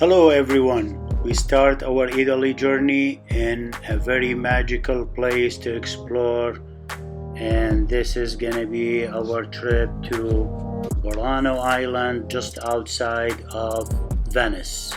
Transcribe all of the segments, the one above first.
Hello everyone. We start our Italy journey in a very magical place to explore, and this is gonna be our trip to Burano Island just outside of Venice.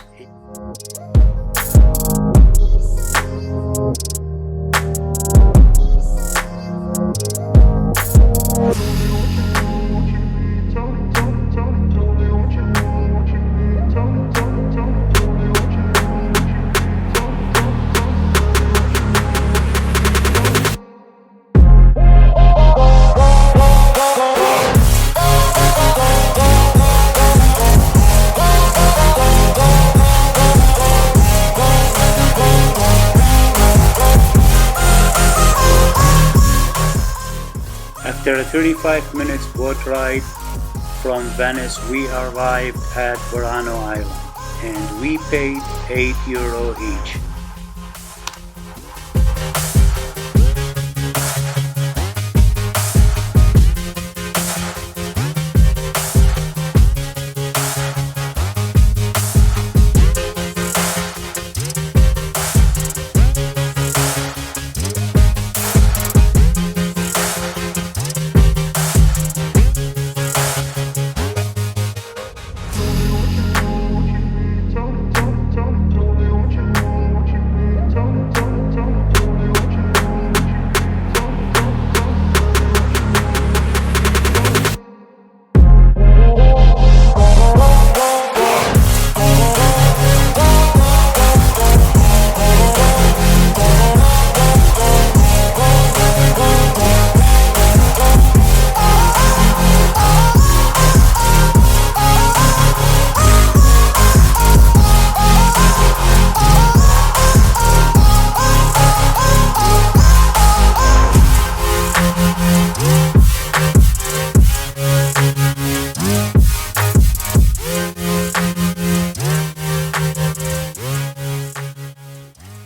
After a 35 minutes boat ride from Venice, we arrived at Burano Island and we paid €8 each.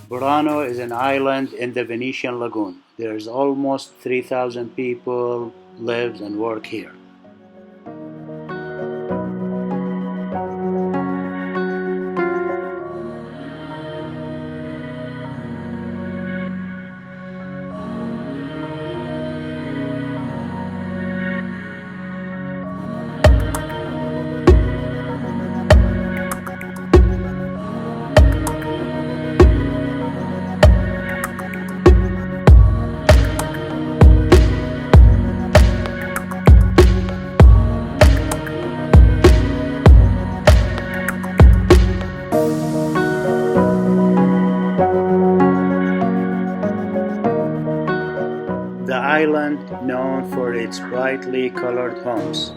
Burano is an island in the Venetian lagoon. There's almost 3,000 people live and work here. The island, known for its brightly colored homes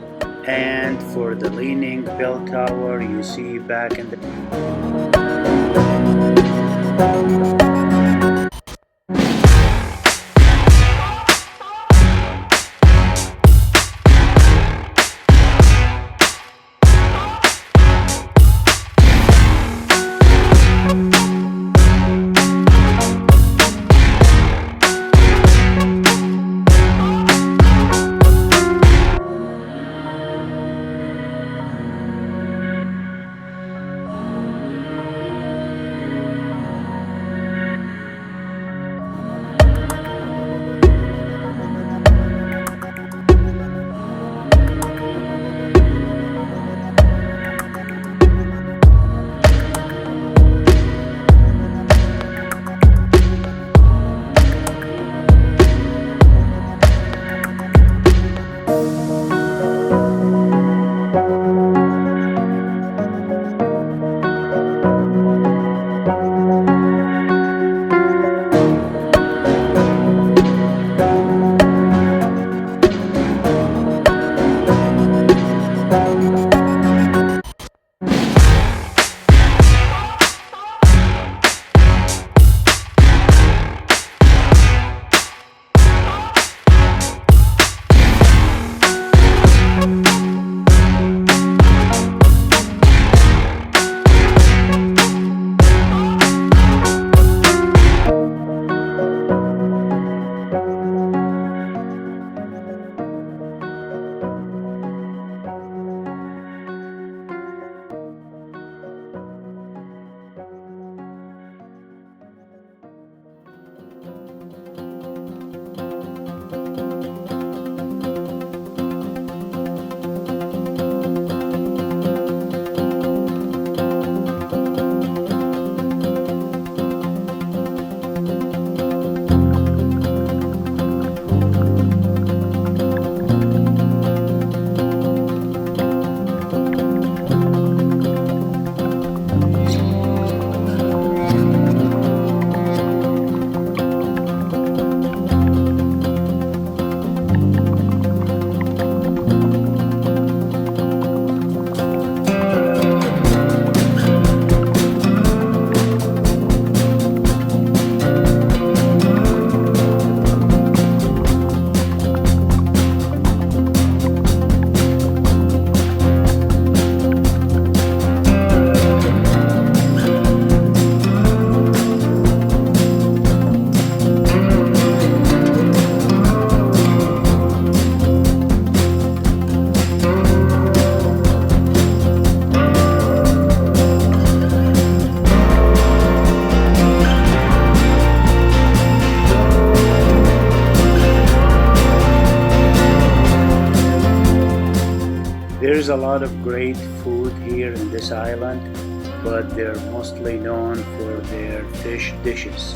and for the leaning bell tower you see back in the There's a lot of great food here in this island, but they're mostly known for their fish dishes.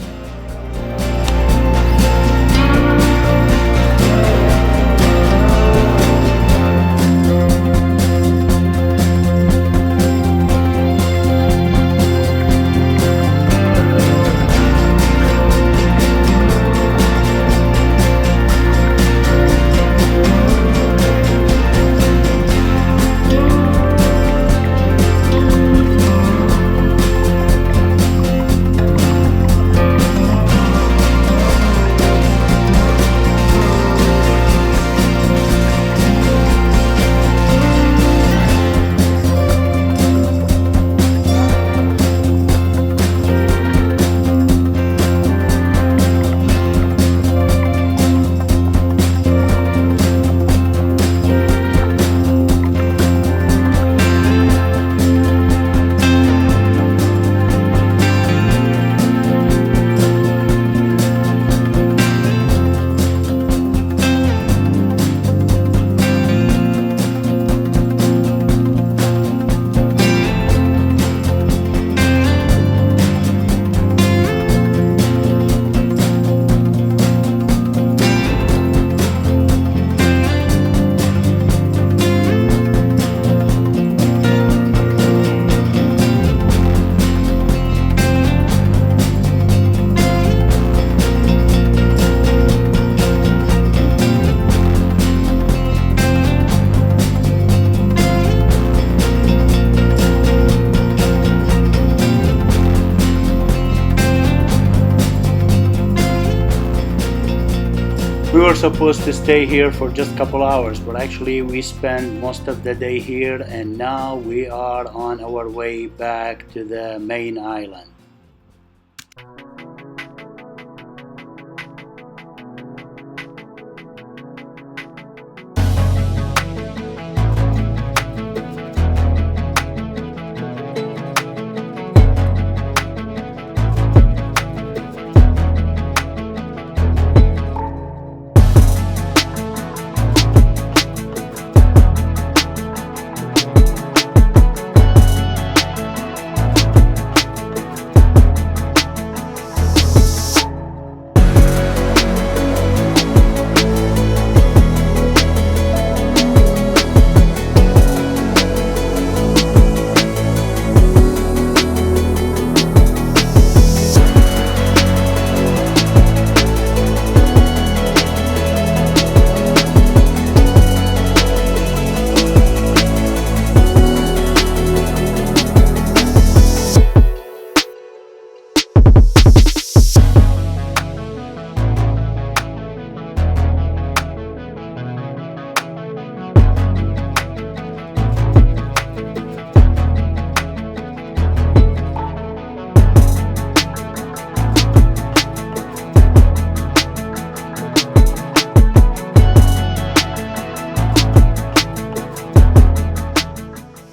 We were supposed to stay here for just a couple hours, but actually we spent most of the day here, and now we are on our way back to the main island.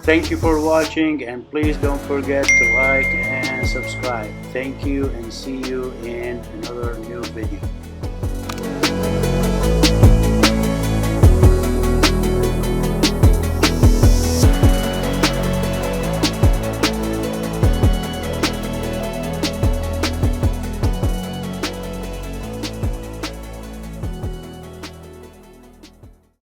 Thank you for watching, and please don't forget to like and subscribe. Thank you, and see you in another new video.